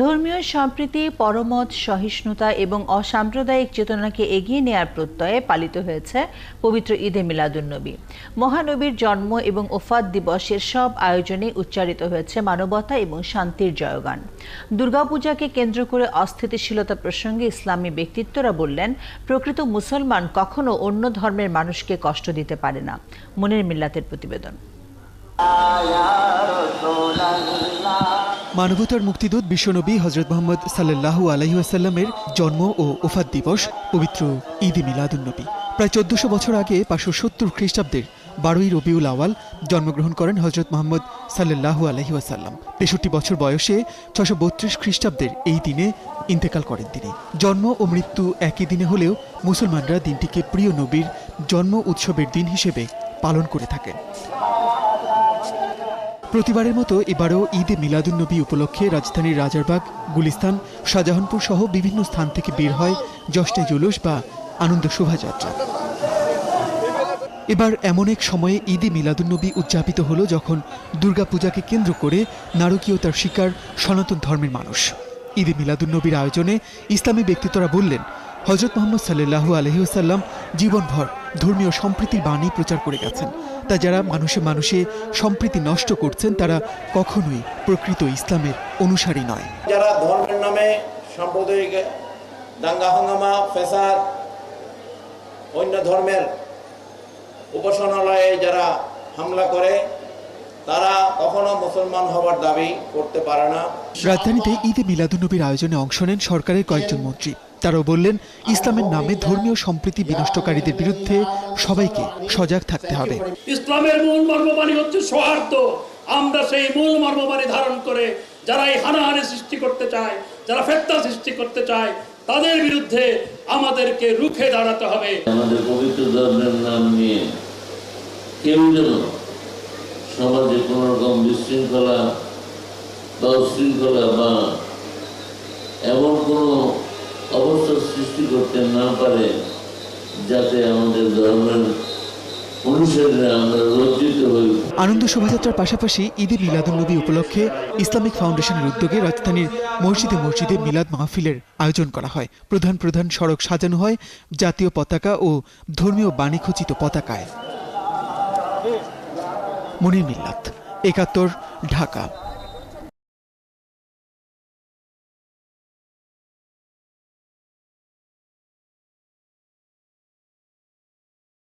ধর্মীয় সম্প্রীতি, পরমত সহিষ্ণুতা এবং অসাম্প্রদায়িক চেতনাকে এগিয়ে নেয়ার প্রত্যয়ে পালিত হয়েছে পবিত্র ঈদে মিলাদুন্নবী। মহানবীর জন্ম এবং ওফাত দিবসের সব আয়োজনে উচ্চারিত হয়েছে মানবতা এবং শান্তির জয়গান। দুর্গাপূজাকে কেন্দ্র করে অস্থিতিশীলতা প্রসঙ্গে ইসলামী ব্যক্তিত্বরা বললেন, প্রকৃত মুসলমান কখনো অন্য ধর্মের মানুষকে কষ্ট দিতে পারে না। মনির মিল্লাতের প্রতিবেদন। মানবতার মুক্তিদূত বিশ্বনবী হযরত মুহাম্মদ সাল্লাল্লাহু আলাইহি ওয়াসাল্লামের জন্ম ও ওফাত দিবস পবিত্র ঈদে মিলাদুন্নবী। প্রায় 1400 বছর আগে 570 খ্রিস্টাব্দের 12ই রবিউল আওয়াল জন্মগ্রহণ করেন হযরত মুহাম্মদ সাল্লাল্লাহু আলাইহি ওয়াসাল্লাম। 63 বছর বয়সে 632 খ্রিস্টাব্দের এই দিনে ইন্তেকাল করেন তিনি। জন্ম ও মৃত্যু একই দিনে হলেও মুসলমানরা দিনটিকে প্রিয় নবীর জন্ম উৎসবের দিন হিসেবে পালন করে থাকেন। প্রতিবারের মতো এবারও ঈদে মিলাদুন্নবী উপলক্ষে রাজধানীর রাজারবাগ, গুলিস্তান, শাহজাহানপুর সহ বিভিন্ন স্থান থেকে বের হয় জশ্নে জুলুস বা আনন্দ শোভাযাত্রা। এবার এমন এক সময়ে ঈদে মিলাদুন্নবী উদযাপিত হলো যখন দুর্গাপূজাকে কেন্দ্র করে নারকীয়তার শিকার সনাতন ধর্মের মানুষ। ঈদে মিলাদুন্নবীর আয়োজনে ইসলামী ব্যক্তিত্বরা বললেন, হযরত মুহাম্মদ সাল্লাল্লাহু আলাইহি ওয়াসাল্লাম জীবনভর ধর্মীয় সম্প্রীতির বাণী প্রচার করে গেছেন। তা যারা মানুষে মানুষে সম্প্রীতি নষ্ট করছেন তারা কখনোই প্রকৃত ইসলামের অনুসারী নয়। যারা ধর্মের নামে সাম্প্রদায়িক দাঙ্গা হাঙ্গামা, ফ্যাসাদ, অন্য ধর্মের উপাসনালয়ে যারা হামলা করে তারা কখনো মুসলমান হওয়ার দাবি করতে পারে না। রাজধানীতে ঈদে মিলাদুন্নবীর আয়োজনে অংশ নেন সরকারের কয়েকজন মন্ত্রী। তারাও বললেন, ইসলামের নামে ধর্মীয় সম্প্রীতি বিনষ্টকারীদের বিরুদ্ধে সবাইকে সজাগ থাকতে হবে। ইসলামের মূল মর্মবাণী হচ্ছে সৌহার্দ্য। আমরা সেই মূল মর্মবাণী ধারণ করে যারা এই হানাহানি সৃষ্টি করতে চায়, যারা ফিতনা সৃষ্টি করতে চায়, তাদের বিরুদ্ধে আমাদেরকে রুখে দাঁড়াতে হবে। আমাদের পবিত্র ধর্মের নাম নিয়ে কেউ যেন সমাজে কোনো রকম বিশৃঙ্খলা বা উশৃঙ্খলা বা এমন কোনো অবস্থা সৃষ্টি করতে না পারে যাতে আমাদের ধর্মের অনুসারীরা আমরা লজ্জিত হই। আনন্দ শোভাযাত্রার পাশাপাশি ঈদে মিলাদুন্নবী উপলক্ষে ইসলামিক ফাউন্ডেশনের উদ্যোগে রাজধানীর মসজিদে মসজিদে মিলাদ মাহফিলের আয়োজন করা হয়। প্রধান প্রধান সড়ক সাজানো হয় জাতীয় পতাকা ও ধর্মীয় বাণীখচিত পতাকায়। মনির মিল্লাত, 71, ঢাকা।